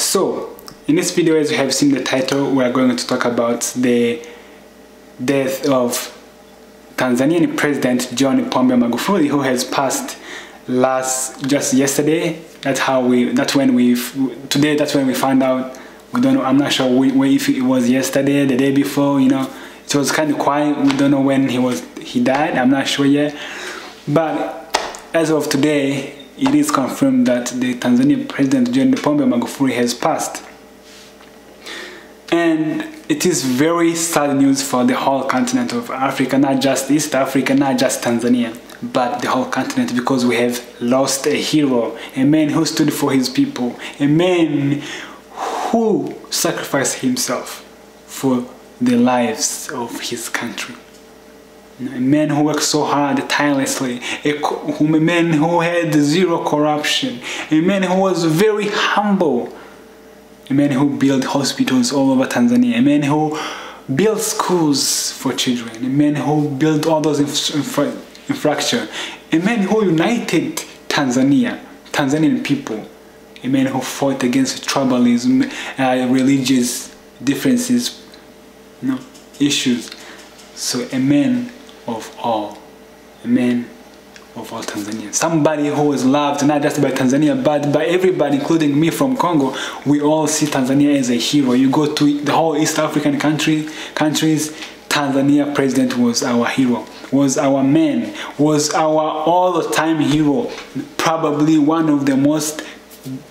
So in this video, as you have seen the title, we are going to talk about the death of Tanzanian President John Pombe Magufuli, who has passed just yesterday. That's when we found out. We don't know. I'm not sure if it was yesterday, the day before. You know, it was kind of quiet. We don't know when he died. I'm not sure yet. But as of today, it is confirmed that the Tanzanian President John Pombe Magufuli has passed. And it is very sad news for the whole continent of Africa, not just East Africa, not just Tanzania, but the whole continent, because we have lost a hero, a man who stood for his people, a man who sacrificed himself for the lives of his country. A man who worked so hard, tirelessly, a man who had zero corruption, a man who was very humble, a man who built hospitals all over Tanzania, a man who built schools for children, a man who built all those infrastructure, a man who united Tanzanian people, a man who fought against tribalism, religious differences, issues. So a man of all Tanzania. Somebody who was loved not just by Tanzania but by everybody, including me from Congo. We all see Tanzania as a hero. You go to the whole East African countries, Tanzania president was our hero, was our man, was our all-the-time hero, probably one of the most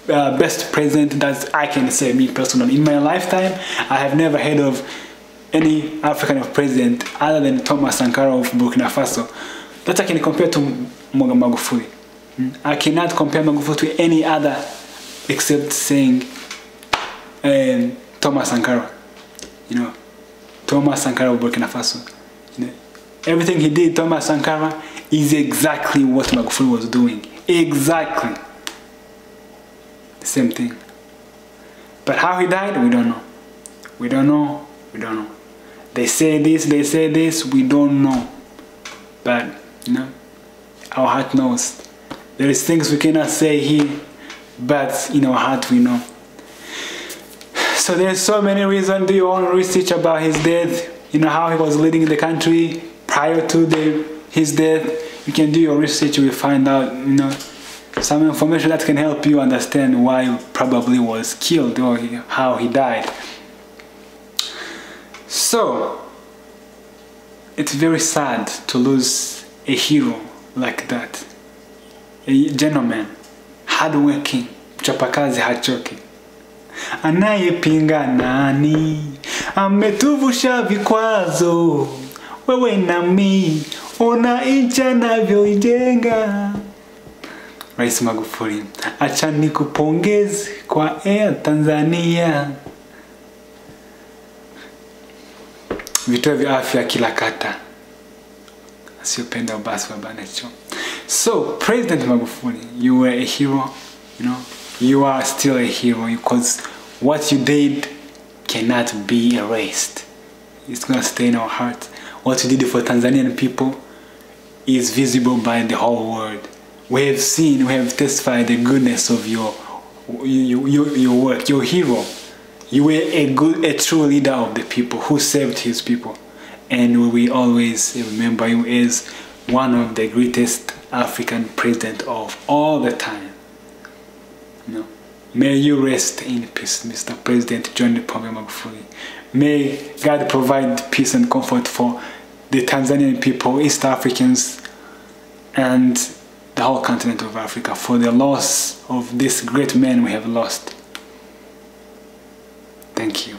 best president that I can say, me personally. In my lifetime, I have never heard of any African president other than Thomas Sankara of Burkina Faso that I can compare to Magufuli. I cannot compare Magufuli to any other except saying Thomas Sankara. Thomas Sankara of Burkina Faso. Everything he did, Thomas Sankara, is exactly what Magufuli was doing. Exactly the same thing. But how he died, we don't know. We don't know. We don't know. They say this, we don't know. But, our heart knows. There is things we cannot say here, but in our heart we know. So there's so many reasons. Do your own research about his death, how he was leading the country prior to his death. You can do your research, you will find out, some information that can help you understand why he probably was killed or how he died. So, it's very sad to lose a hero like that. A gentleman, hardworking, mchapakazi hachoki. Anayepinga nani, ametuvusha vikwazo, wewe nami, ona nchi anavyoijenga. Rais Magufuli, acha nikupongeze kwa Air Tanzania. Vituo vya afya kila kata. Asiyopenda basi wabane cho. So, President Magufuli, you were a hero, you are still a hero, because what you did cannot be erased. It's gonna stay in our heart. What you did for Tanzanian people is visible by the whole world. We have seen, we have testified the goodness of your work, your hero. You were a true leader of the people who saved his people. And we will always remember you as one of the greatest African presidents of all the time. May you rest in peace, Mr. President John Pombe Magufuli. May God provide peace and comfort for the Tanzanian people, East Africans, and the whole continent of Africa for the loss of this great man we have lost. Thank you.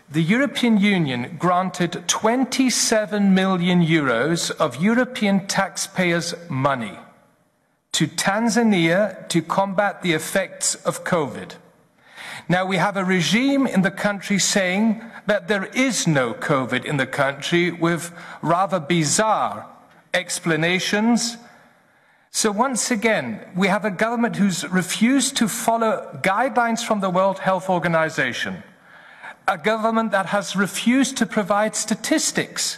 The European Union granted 27 million euros of European taxpayers' money to Tanzania to combat the effects of COVID. Now we have a regime in the country saying that there is no COVID in the country, with rather bizarre explanations. So once again, we have a government who's refused to follow guidelines from the World Health Organization, a government that has refused to provide statistics,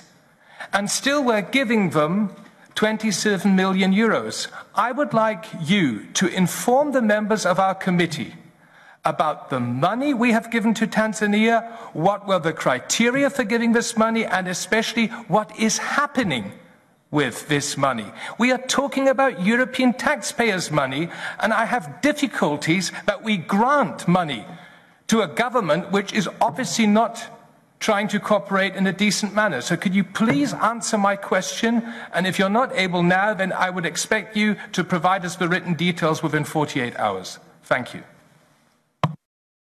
and still we're giving them 27 million euros. I would like you to inform the members of our committee about the money we have given to Tanzania, what were the criteria for giving this money, and especially what is happening with this money. We are talking about European taxpayers' money, and I have difficulties that we grant money to a government which is obviously not trying to cooperate in a decent manner. So could you please answer my question? And if you're not able now, then I would expect you to provide us the written details within 48 hours. Thank you.